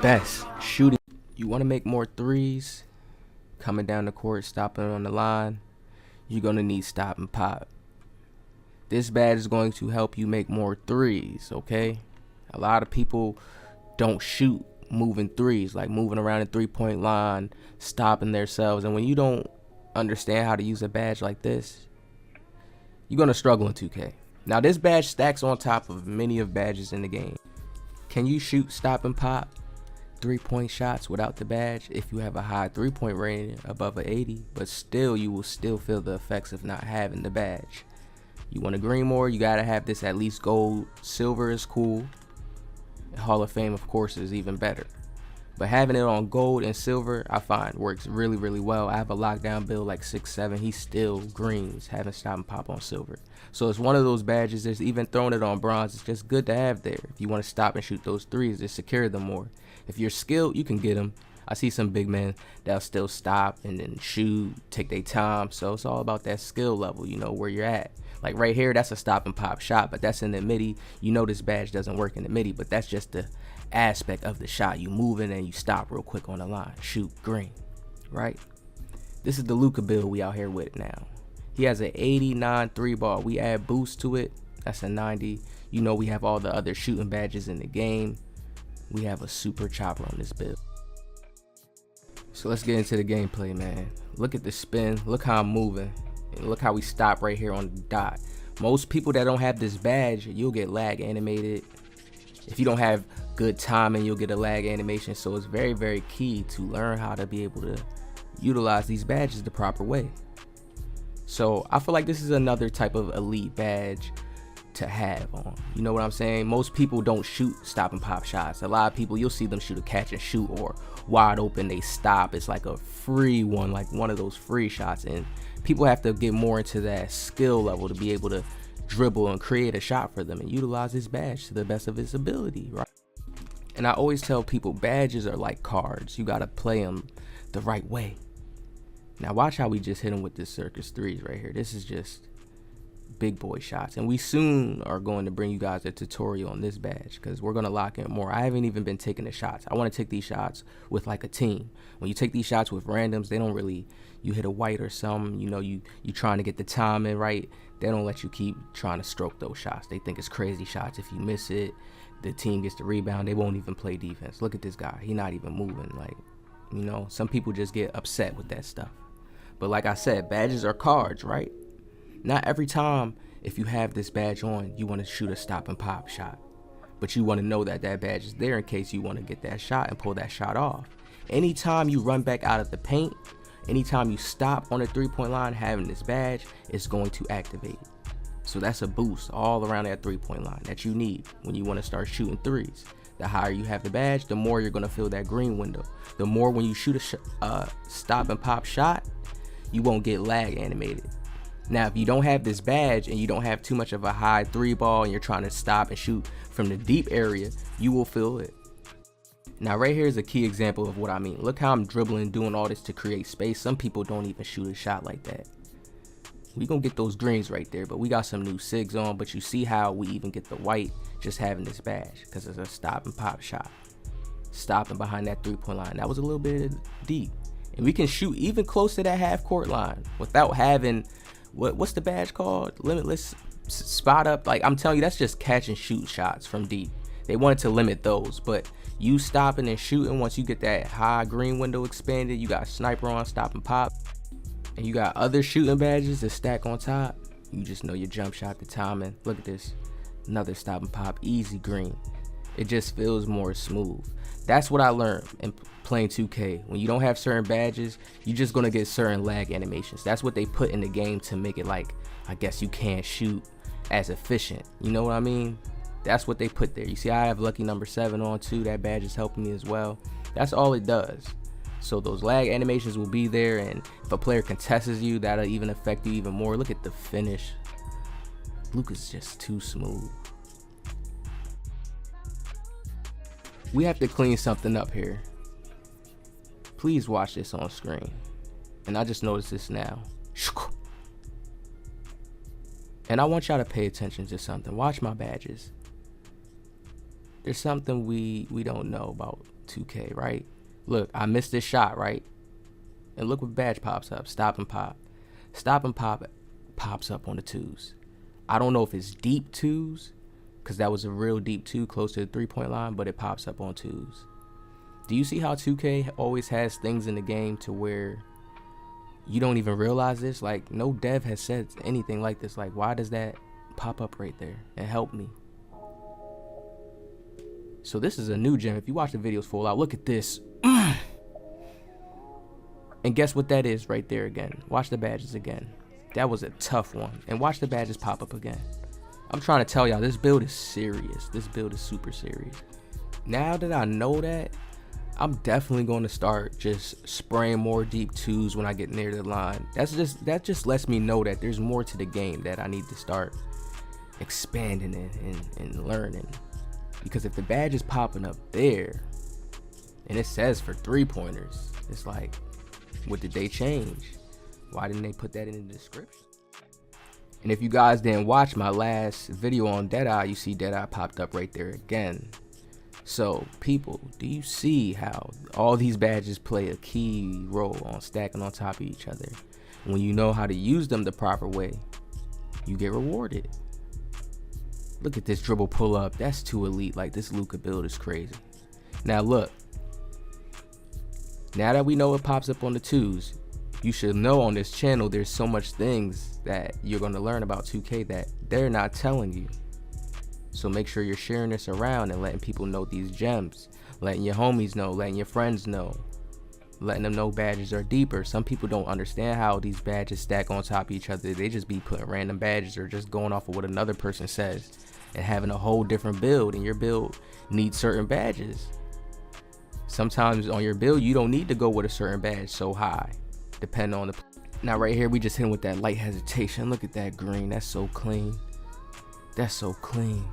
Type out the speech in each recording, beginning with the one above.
Best shooting. You want to make more threes? Coming down the court, stopping on the line, you're going to need stop and pop. This badge is going to help you make more threes, okay? A lot of people don't shoot moving threes, like moving around the three-point line, stopping themselves. And when you don't understand how to use a badge like this, you're going to struggle in 2K. Now, this badge stacks on top of many of badges in the game. Can you shoot stop and pop three-point shots without the badge if you have a high three-point rating above an 80, but still you will still feel the effects of not having the badge? You want to green more, you got to have this at least gold. Silver is cool. Hall of Fame, of course, is even better. But having it on gold and silver, I find works really, really well. I have a lockdown build like 6'7". He still greens, having stop and pop on silver. So it's one of those badges. There's even throwing it on bronze. It's just good to have there. If you want to stop and shoot those threes, just secure them more. If you're skilled, you can get them. I see some big men that'll still stop and then shoot, take their time. So it's all about that skill level, you know, where you're at. Like right here, that's a stop and pop shot, but that's in the midi. You know this badge doesn't work in the midi, but that's just the aspect of the shot. You moving and you stop real quick on the line. Shoot, green, right? This is the Luka build we out here with now. He has an 89 3 ball. We add boost to it. That's a 90. You know we have all the other shooting badges in the game. We have a super chopper on this build. So let's get into the gameplay, man. Look at the spin. Look how I'm moving. And look how we stop right here on the dot. Most people that don't have this badge, you'll get lag animated. If you don't have good timing, you'll get a lag animation. So it's very, very key to learn how to be able to utilize these badges the proper way. So I feel like this is another type of elite badge to have on. You know what I'm saying? Most people don't shoot stop and pop shots. A lot of people, you'll see them shoot a catch and shoot or wide open, they stop. It's like a free one, like one of those free shots. And people have to get more into that skill level to be able to dribble and create a shot for them and utilize this badge to the best of its ability, right? And I always tell people badges are like cards. You got to play them the right way. Now watch how we just hit him with this circus threes right here. This is just big boy shots, and we soon are going to bring you guys a tutorial on this badge because we're going to lock in more. I haven't even been taking the shots. I want to take these shots with like a team. When you take these shots with randoms, they don't really, you hit a white or something, you know, you trying to get the timing right, they don't let you keep trying to stroke those shots. They think it's crazy shots. If you miss it, the team gets the rebound. They won't even play defense. Look at this guy, he not even moving. Like, you know, some people just get upset with that stuff. But like I said, badges are cards, right? Not every time if you have this badge on, you want to shoot a stop and pop shot. But you want to know that that badge is there in case you want to get that shot and pull that shot off. Anytime you run back out of the paint, anytime you stop on the three-point line, having this badge is going to activate. So that's a boost all around that three-point line that you need when you want to start shooting threes. The higher you have the badge, the more you're going to feel that green window. The more when you shoot a stop and pop shot, you won't get lag animated. Now, if you don't have this badge and you don't have too much of a high three ball and you're trying to stop and shoot from the deep area, you will feel it. Now, right here is a key example of what I mean. Look how I'm dribbling, doing all this to create space. Some people don't even shoot a shot like that. We gonna get those greens right there, but we got some new SIGs on. But you see how we even get the white just having this badge because it's a stop and pop shot. Stopping behind that three-point line. That was a little bit deep. And we can shoot even close to that half court line without having what's the badge called? Limitless spot up. Like, I'm telling you, that's just catch and shoot shots from deep. They wanted to limit those, but you stopping and shooting, once you get that high green window expanded, you got sniper on, stop and pop, and you got other shooting badges to stack on top. You just know your jump shot, the timing. Look at this, another stop and pop, easy green. It just feels more smooth. That's what I learned in playing 2K. When you don't have certain badges, you're just gonna get certain lag animations. That's what they put in the game to make it like, I guess you can't shoot as efficient. You know what I mean? That's what they put there. You see, I have lucky number 7 on too. That badge is helping me as well. That's all it does. So those lag animations will be there, and if a player contests you, that'll even affect you even more. Look at the finish. Luka's just too smooth. We have to clean something up here. Please watch this on screen. And I just noticed this now. And I want y'all to pay attention to something. Watch my badges. there's something we don't know about 2K, right? Look, I missed this shot, right? And look what badge pops up. Stop and pop. Stop and pop pops up on the twos. I don't know if it's deep twos, because that was a real deep two close to the 3-point line, but it pops up on twos. Do you see how 2K always has things in the game to where you don't even realize this? Like, no dev has said anything like this. Like, why does that pop up right there and help me? So this is a new gem. If you watch the videos full out, look at this. And guess what that is right there again. Watch the badges again. That was a tough one. And watch the badges pop up again. I'm trying to tell y'all, this build is serious. This build is super serious. Now that I know that, I'm definitely going to start just spraying more deep twos when I get near the line. That just lets me know that there's more to the game that I need to start expanding it and learning. Because if the badge is popping up there and it says for 3-pointers, it's like, what did they change? Why didn't they put that in the description? And if you guys didn't watch my last video on Deadeye, you see Deadeye popped up right there again. So people, do you see how all these badges play a key role on stacking on top of each other? When you know how to use them the proper way, you get rewarded. Look at this dribble pull up. That's too elite. Like, this Luka build is crazy. Now look, now that we know it pops up on the twos, you should know on this channel there's so much things that you're going to learn about 2K that they're not telling you. So make sure you're sharing this around and letting people know these gems, letting your homies know, letting your friends know, letting them know badges are deeper. Some people don't understand how these badges stack on top of each other. They just be putting random badges or just going off of what another person says and having a whole different build, and your build needs certain badges. Sometimes on your build you don't need to go with a certain badge so high, depending on the. Now right here we just hit him with that light hesitation. Look at that green. That's so clean. That's so clean.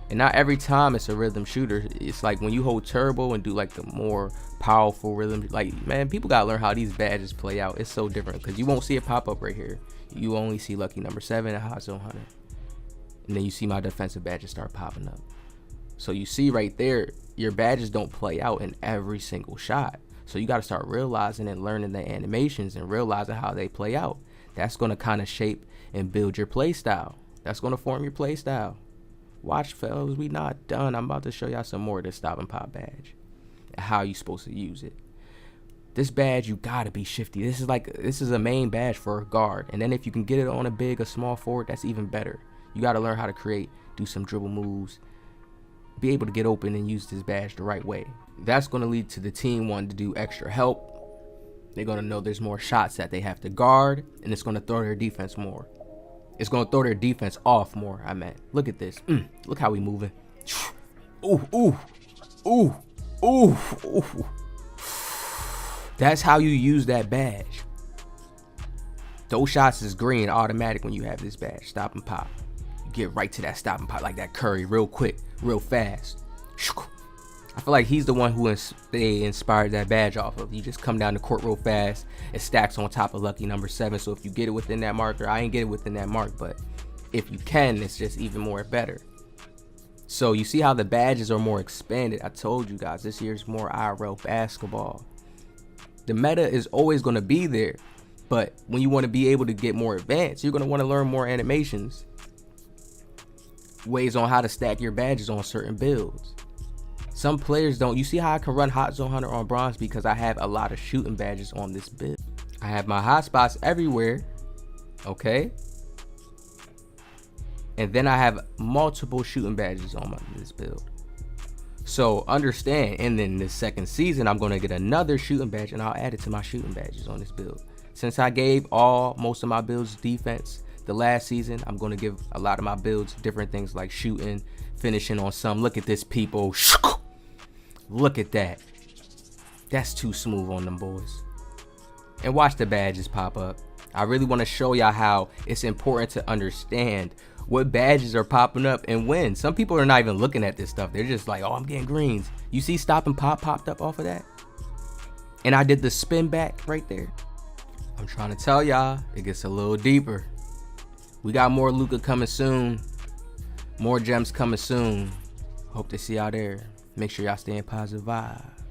And not every time it's a rhythm shooter. It's like when you hold turbo and do like the more powerful rhythm, like, man, people gotta learn how these badges play out. It's so different because you won't see it pop up right here. You only see lucky number 7 and hot zone hunter, and then you see my defensive badges start popping up. So you see right there, your badges don't play out in every single shot. So you got to start realizing and learning the animations and realizing how they play out. That's going to kind of shape and build your play style. That's going to form your play style. Watch, fellas, we not done. I'm about to show y'all some more of this stop and pop badge and how you supposed to use it. This badge, you got to be shifty. This is a main badge for a guard. And then if you can get it on a big or small forward, that's even better. You got to learn how to create, do some dribble moves, be able to get open and use this badge the right way. That's going to lead to the team wanting to do extra help. They're going to know there's more shots that they have to guard, and it's going to throw their defense more. It's going to throw their defense off more, I meant. Look at this. Look how we moving. Ooh, ooh, ooh, ooh, ooh. That's how you use that badge. Those shots is green automatic when you have this badge. Stop and pop. You get right to that stop and pop like that Curry real quick, real fast. I feel like he's the one who they inspired that badge off of. You just come down the court real fast. It stacks on top of lucky number 7. So if you get it within that marker, I ain't get it within that mark, but if you can, it's just even more better. So you see how the badges are more expanded. I told you guys, this year's more IRL basketball. The meta is always going to be there, but when you want to be able to get more advanced, you're going to want to learn more animations, ways on how to stack your badges on certain builds. Some players don't. You see how I can run hot zone hunter on bronze? Because I have a lot of shooting badges on this build. I have my hot spots everywhere, okay? And then I have multiple shooting badges on this build. So understand, and then this second season, I'm going to get another shooting badge, and I'll add it to my shooting badges on this build. Since I gave most of my builds defense the last season, I'm going to give a lot of my builds different things like shooting, finishing on some. Look at this, people. Look at that. That's too smooth on them boys. And watch the badges pop up. I really want to show y'all how it's important to understand what badges are popping up and when. Some people are not even looking at this stuff. They're just like, oh, I'm getting greens. You see stop and pop popped up off of that? And I did the spin back right there. I'm trying to tell y'all, it gets a little deeper. We got more Luka coming soon. More gems coming soon. Hope to see y'all there. Make sure y'all stay in positive vibes.